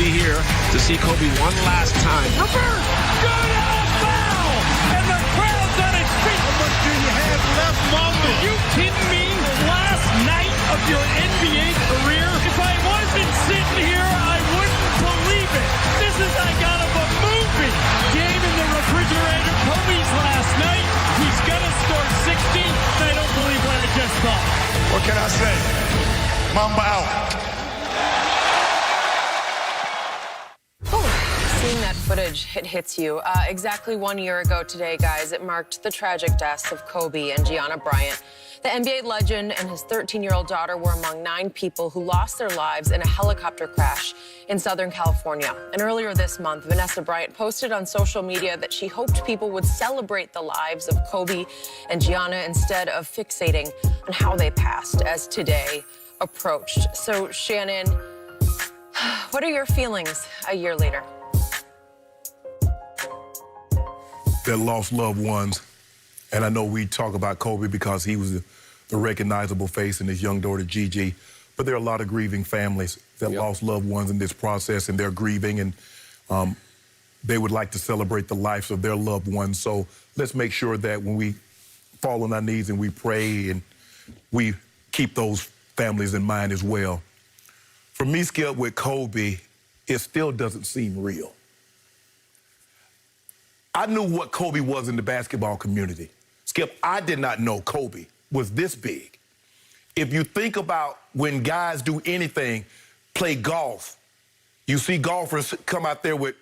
be here to see Kobe one last time. Reverse! Good foul! And the crowd's on its feet! How much do you have left, Mamba? Are you kidding me? Last night of your NBA career? If I wasn't sitting here, I wouldn't believe it. This is like out of a movie. Game in the refrigerator. Kobe's last night. He's gonna score 60. I don't believe what I just thought. What can I say? Mamba out. Seeing that footage, it hits you. Exactly 1 year ago today, guys, it marked the tragic deaths of Kobe and Gianna Bryant. The NBA legend and his 13-year-old daughter were among 9 people who lost their lives in a helicopter crash in Southern California. And earlier this month, Vanessa Bryant posted on social media that she hoped people would celebrate the lives of Kobe and Gianna instead of fixating on how they passed as today approached. So, Shannon, what are your feelings a year later? That lost loved ones. And I know we talk about Kobe because he was the recognizable face and his young daughter, Gigi. But there are a lot of grieving families that lost loved ones in this process, and they're grieving, and they would like to celebrate the lives of their loved ones. So let's make sure that when we fall on our knees and we pray, and we keep those families in mind as well. For me, Skip, with Kobe, it still doesn't seem real. I knew what Kobe was in the basketball community. Skip, I did not know Kobe was this big. If you think about when guys do anything, play golf, you see golfers come out there with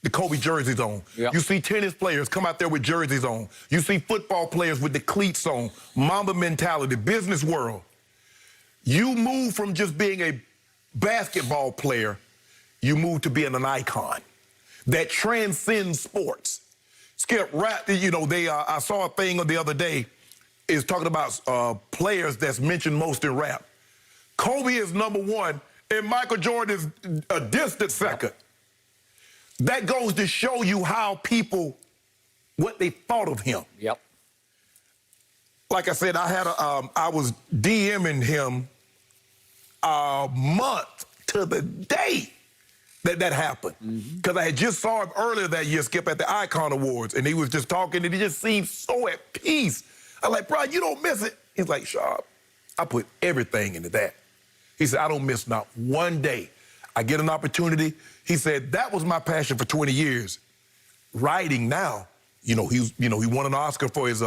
the Kobe jerseys on. Yep. You see tennis players come out there with jerseys on. You see football players with the cleats on. Mamba mentality, business world. You move from just being a basketball player, you move to being an icon that transcends sports. Skip, rap, you know, I saw a thing the other day, is talking about players that's mentioned most in rap. Kobe is #1, and Michael Jordan is a distant second. That goes to show you how people, what they thought of him. Yep. Like I said, I was DMing him a month to the day that happened. Because I had just saw him earlier that year, Skip, at the Icon Awards, and he was just talking, and he just seemed so at peace. I'm like, bro, you don't miss it. He's like, Sharp, I put everything into that. He said, I don't miss not one day. I get an opportunity. He said, that was my passion for 20 years. Writing now, he won an Oscar for his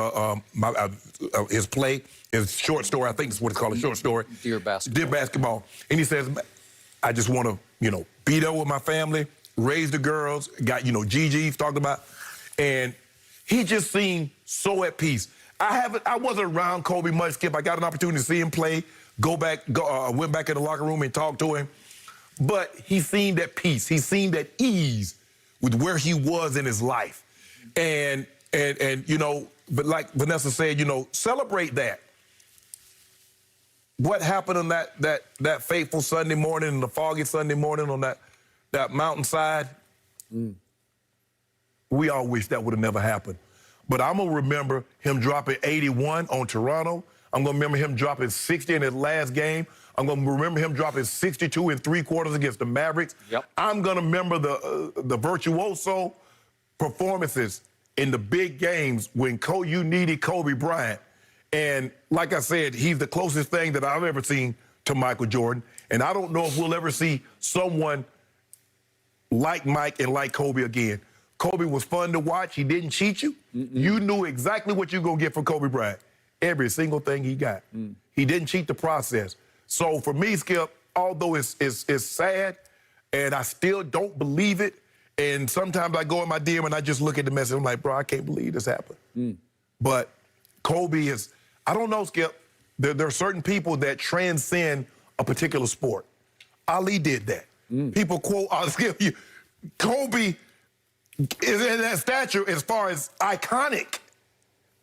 play, his short story, I think that's what it's called, a short story. Dear Basketball. Dear Basketball. And he says, I just want to, be there with my family, raise the girls, got, Gigi's talked about. And he just seemed so at peace. I wasn't around Kobe much, Skip. I got an opportunity to see him play, went back in the locker room and talked to him. But he seemed at peace. He seemed at ease with where he was in his life. And but like Vanessa said, celebrate that. What happened on that fateful Sunday morning and the foggy Sunday morning on that mountainside, we all wish that would have never happened. But I'm going to remember him dropping 81 on Toronto. I'm going to remember him dropping 60 in his last game. I'm going to remember him dropping 62 in 3/4 against the Mavericks. Yep. I'm going to remember the virtuoso performances in the big games when you needed Kobe Bryant. And like I said, he's the closest thing that I've ever seen to Michael Jordan. And I don't know if we'll ever see someone like Mike and like Kobe again. Kobe was fun to watch. He didn't cheat you. You knew exactly what you're going to get from Kobe Bryant. Every single thing he got. He didn't cheat the process. So for me, Skip, although it's sad and I still don't believe it, and sometimes I go in my DM and I just look at the message, I'm like, bro, I can't believe this happened. But Kobe is, I don't know, Skip, there are certain people that transcend a particular sport. Ali did that. People quote, Skip, Kobe is in that stature as far as iconic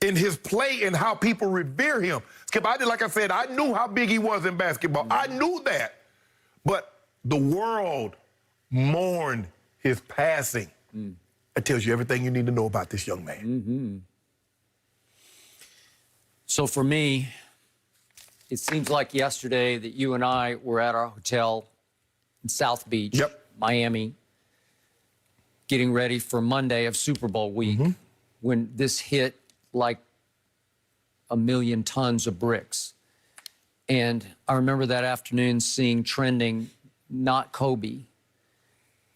in his play and how people revere him. Skip, like I said, I knew how big he was in basketball. I knew that. But the world mourned his passing. That tells you everything you need to know about this young man. So for me, it seems like yesterday that you and I were at our hotel in South Beach. Yep. Miami, getting ready for Monday of Super Bowl week, when this hit like a million tons of bricks. And I remember that afternoon seeing trending, not Kobe.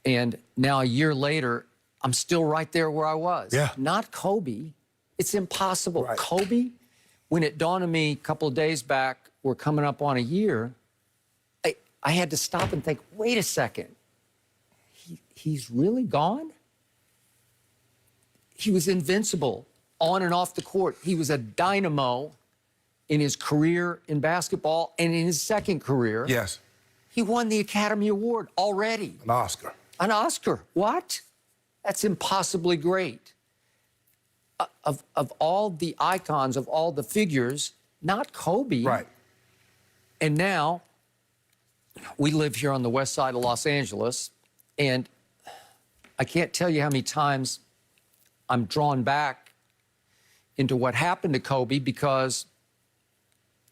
And now a year later, I'm still right there where I was. Yeah. Not Kobe. It's impossible. Right. Kobe, when it dawned on me a couple of days back, we're coming up on a year, I had to stop and think, wait a second. He's really gone? He was invincible on and off the court. He was a dynamo in his career in basketball and in his second career. Yes. He won the Academy Award already. An Oscar. An Oscar. What? That's impossibly great. Of all the icons, of all the figures, not Kobe. Right. And now, we live here on the west side of Los Angeles, and I can't tell you how many times I'm drawn back into what happened to Kobe, because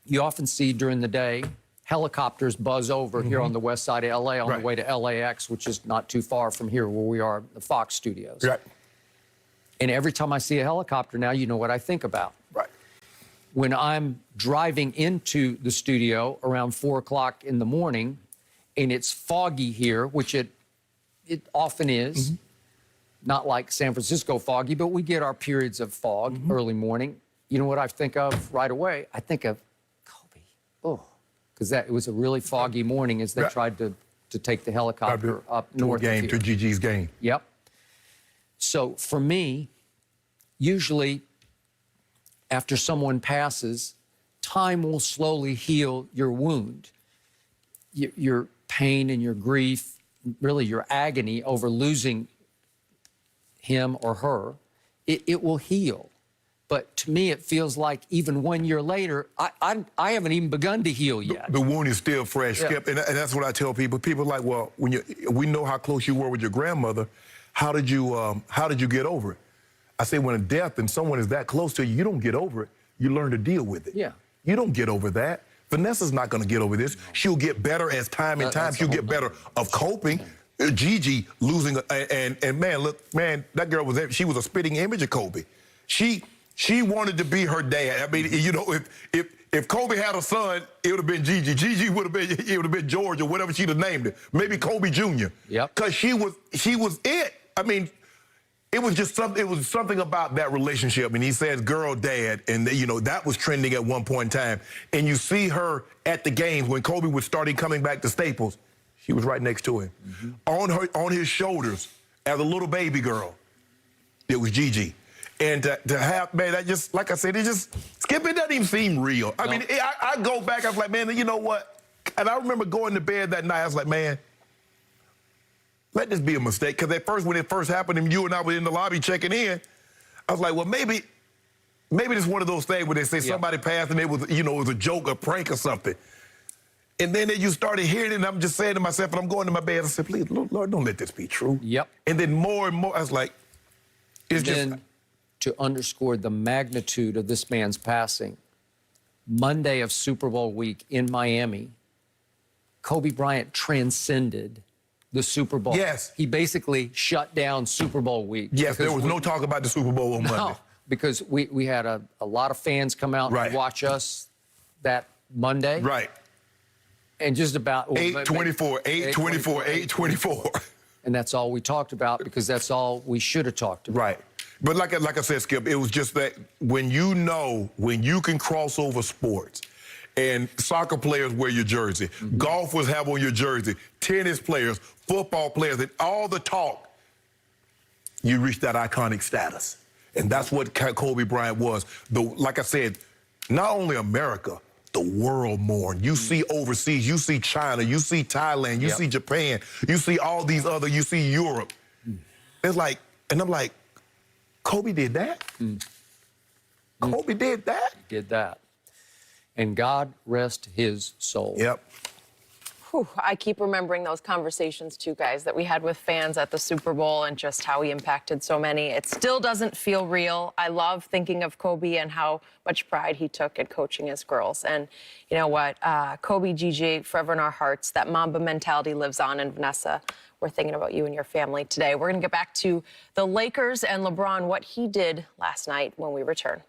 you often see during the day helicopters buzz over here on the west side of LA on Right. the way to LAX, which is not too far from here where we are, the Fox Studios. Right. And every time I see a helicopter now, you know what I think about. Right. When I'm driving into the studio around 4 o'clock in the morning and it's foggy here, which it often is, not like San Francisco foggy, but we get our periods of fog early morning. You know what I think of right away? I think of Kobe. Oh, because it was a really foggy morning as they Right. tried to take the helicopter up to a north game, of to here. Gigi's game. Yep. So for me, usually after someone passes, time will slowly heal your wound. Your pain and your grief, really your agony over losing him or her, it will heal. But to me, it feels like even 1 year later, I haven't even begun to heal yet. The wound is still fresh, Yeah. Skip, and that's what I tell people. People are like, well, we know how close you were with your grandmother. How did you get over it? I say, when a death and someone is that close to you, you don't get over it. You learn to deal with it. Yeah. You don't get over that. Vanessa's not going to get over this. She'll get better as time and time. That's She'll the get whole better of coping. Gigi losing, and man, look, man, that girl she was a spitting image of Kobe. She wanted to be her dad. I mean, you know, if Kobe had a son, it would have been Gigi. Gigi would have been George or whatever she'd have named it. Maybe Kobe Jr. Yep. Because she was it. I mean, it was just something. It was something about that relationship. And he says, "Girl, dad," and you know that was trending at one point in time. And you see her at the games when Kobe was starting coming back to Staples. She was right next to him, on his shoulders as a little baby girl. It was Gigi. And to have, man, that just, like I said, Skip, it doesn't even seem real. I mean, I go back, I was like, man, you know what? And I remember going to bed that night, I was like, man, let this be a mistake. Because at first, when it first happened, and you and I were in the lobby checking in, I was like, well, maybe this is one of those things where they say somebody passed and it was, you know, it was a joke, a prank or something. And then you started hearing it, and I'm just saying to myself, and I'm going to my bed, I said, please, Lord, don't let this be true. Yep. And then more and more, I was like, it's just... Then, to underscore the magnitude of this man's passing, Monday of Super Bowl week in Miami, Kobe Bryant transcended the Super Bowl. Yes. He basically shut down Super Bowl week. Yes, there was no talk about the Super Bowl on Monday. No, because we had a lot of fans come out Right. and watch us that Monday. Right. And just about... 8:24, 8:24, 8:24. And that's all we talked about, because that's all we should have talked about. Right. But like I said, Skip, it was just that when you can cross over sports, and soccer players wear your jersey, golfers have on your jersey, tennis players, football players, and all the talk, you reach that iconic status. And that's what Kobe Bryant was. Like I said, not only America, the world mourned. You see overseas, you see China, you see Thailand, you see Japan, you see all these other, you see Europe. It's like, and I'm like, Kobe did that? Kobe did that? Did that. And God rest his soul. Yep. Whew, I keep remembering those conversations too, guys, that we had with fans at the Super Bowl and just how he impacted so many. It still doesn't feel real. I love thinking of Kobe and how much pride he took at coaching his girls. And you know what? Kobe, Gigi, forever in our hearts. That Mamba mentality lives on. And Vanessa, we're thinking about you and your family today. We're going to get back to the Lakers and LeBron, what he did last night when we return.